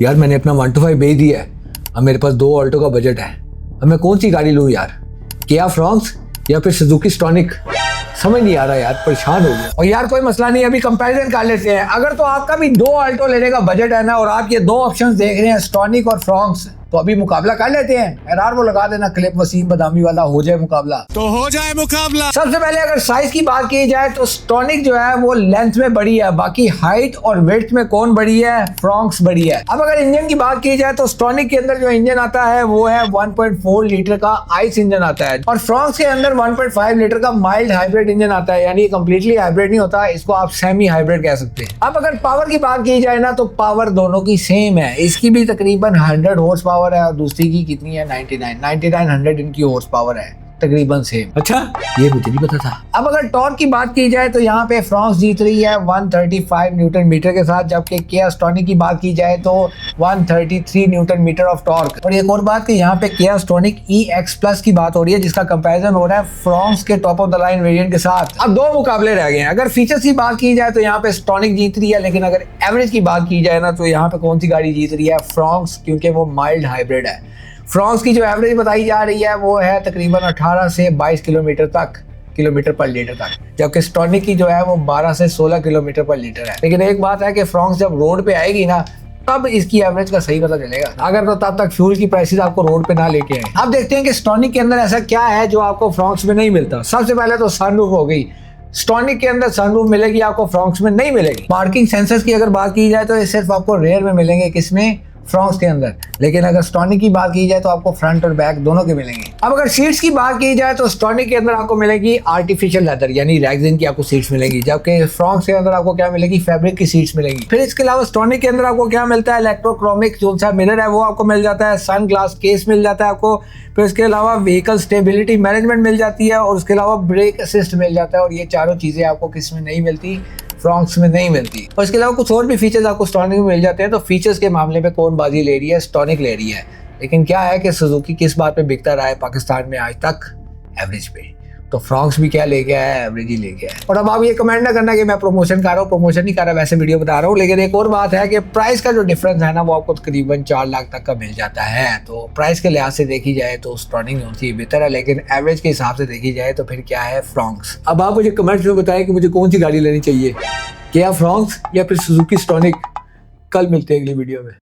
यार मैंने अपना 1 to 5 बेच दिया है। अब मेरे पास 2 ऑल्टो का बजट है। अब मैं कौन सी गाड़ी लूँ यार, किया फ्रॉन्क्स या फिर सुजुकी स्टॉनिक? समझ नहीं आ रहा यार, परेशान हो गया। और यार कोई मसला नहीं, अभी कंपैरिजन कर लेते हैं। अगर तो आपका भी 2 ऑल्टो लेने का बजट है ना, और आप ये 2 ऑप्शंस देख रहे हैं स्टॉनिक और फ्रॉन्क्स, तो अभी मुकाबला कर लेते हैं। यार वो लगा देना क्लिप वसीम बदामी वाला, हो जाए मुकाबला। तो हो जाए मुकाबला। सबसे पहले अगर साइज की बात की जाए तो स्टॉनिक जो है वो लेंथ में बड़ी है, बाकी हाइट और वेट में कौन बड़ी है? फ्रॉन्क्स बड़ी है। अब अगर इंजन की बात की जाए तो स्टॉनिक के अंदर जो इंजन आता है वो है 1.4 लीटर का आइस इंजन आता है, और फ्रॉन्क्स के अंदर 1.5 लीटर का माइल्ड हाइब्रिड इंजन आता है। यानी कंप्लीटली हाइब्रिड नहीं होता, इसको आप सेमी हाइब्रिड कह सकते हैं। अब अगर पावर की बात की जाए ना, तो पावर दोनों की सेम है। इसकी भी तकरीबन 100 हॉर्स पावर है और दूसरी की कितनी है? 99 इनकी हॉर्स पावर है, तकरीबन सेम। अच्छा, ये मुझे नहीं पता था। अब अगर टॉर्क की बात की जाए तो यहाँ पे फ्रॉन्क्स जीत रही है 135 न्यूटन मीटर के साथ, जबकि किया स्टॉनिक की बात की जाए तो 133 न्यूटन मीटर ऑफ टॉर्क। और एक और बात कि यहाँ पे किया स्टॉनिक EX प्लस की बात हो रही है, जिसका कंपैरिजन हो रहा है फ्रॉन्क्स के top of the line variant के साथ। अब 2 मुकाबले रह गए हैं। अगर फीचर्स की बात की जाए तो यहाँ पे स्टॉनिक जीत रही है, लेकिन अगर एवरेज की बात की जाए ना, तो यहाँ पे कौन सी गाड़ी जीत रही है? फ्रॉन्क्स, क्योंकि वो माइल्ड हाइब्रिड है। फ्रॉन्क्स की जो एवरेज बताई जा रही है वो है तकरीबन 18 से 22 किलोमीटर पर लीटर तक, जबकि स्टॉनिक की जो है वो 12 से 16 किलोमीटर पर लीटर है। लेकिन एक बात है कि फ्रॉन्क्स जब रोड पे आएगी ना, तब इसकी एवरेज का सही पता चलेगा। अगर तो तब तक फ्यूल की प्राइसेस आपको रोड पे ना लेके आए। अब देखते हैं कि स्टॉनिक के अंदर ऐसा क्या है जो आपको फ्रॉन्क्स में नहीं मिलता। सबसे पहले तो सनरूफ हो गई। स्टॉनिक के अंदर सनरूफ मिलेगी, आपको फ्रॉन्क्स में नहीं मिलेगी। पार्किंग सेंसर्स की अगर बात की जाए तो ये सिर्फ आपको रेयर में मिलेंगे, किसमें? फ्रॉन्क्स के अंदर। लेकिन अगर स्टॉनिक की बात की जाए तो आपको फ्रंट और बैक दोनों के मिलेंगे। अब अगर सीट्स की बात की जाए तो स्टॉनिक के अंदर आपको मिलेगी आर्टिफिशियल लेदर, यानी रेक्सिन की आपको सीट्स मिलेंगी, जबकि फ्रॉन्क्स के अंदर आपको क्या मिलेगी? फैब्रिक की सीट्स मिलेंगी। फिर इसके अलावा स्टॉनिक के अंदर आपको क्या मिलता है? इलेक्ट्रोक्रोमिक जो सा मिरर है वो आपको मिल जाता है, सन ग्लास केस मिल जाता है आपको। फिर इसके अलावा व्हीकल स्टेबिलिटी मैनेजमेंट मिल जाती है, और उसके अलावा ब्रेक असिस्ट मिल जाता है। और ये चारों चीजें आपको किस में नहीं मिलती? फ्रॉन्क्स में नहीं मिलती। और इसके अलावा कुछ और भी फीचर्स आपको स्टॉनिक में मिल जाते हैं। तो फीचर्स के मामले में कौन बाजी ले रही है? स्टॉनिक ले रही है। लेकिन क्या है कि सुजुकी किस बात पे बिकता रहा है पाकिस्तान में आज तक? एवरेज पे। तो फ्रॉन्क्स भी क्या लेके आया है? एवरेज ही लेके आया है। और अब आप ये कमेंट ना करना कि मैं प्रमोशन कर रहा हूँ, प्रमोशन नहीं कर रहा, वैसे वीडियो बता रहा हूँ। लेकिन एक और बात है कि प्राइस का जो डिफरेंस है ना, वो आपको तकरीबन 4 लाख तक का मिल जाता है। तो प्राइस के लिहाज से देखी जाए तो स्टॉनिक होती है बेहतर है, लेकिन एवरेज के हिसाब से देखी जाए तो फिर क्या है? फ्रॉन्क्स। अब आप मुझे कमेंट्स में बताएं कि मुझे कौन सी गाड़ी लेनी चाहिए, क्या फ्रॉन्क्स या फिर सुजुकी स्टॉनिक। कल मिलते हैं अगली वीडियो में।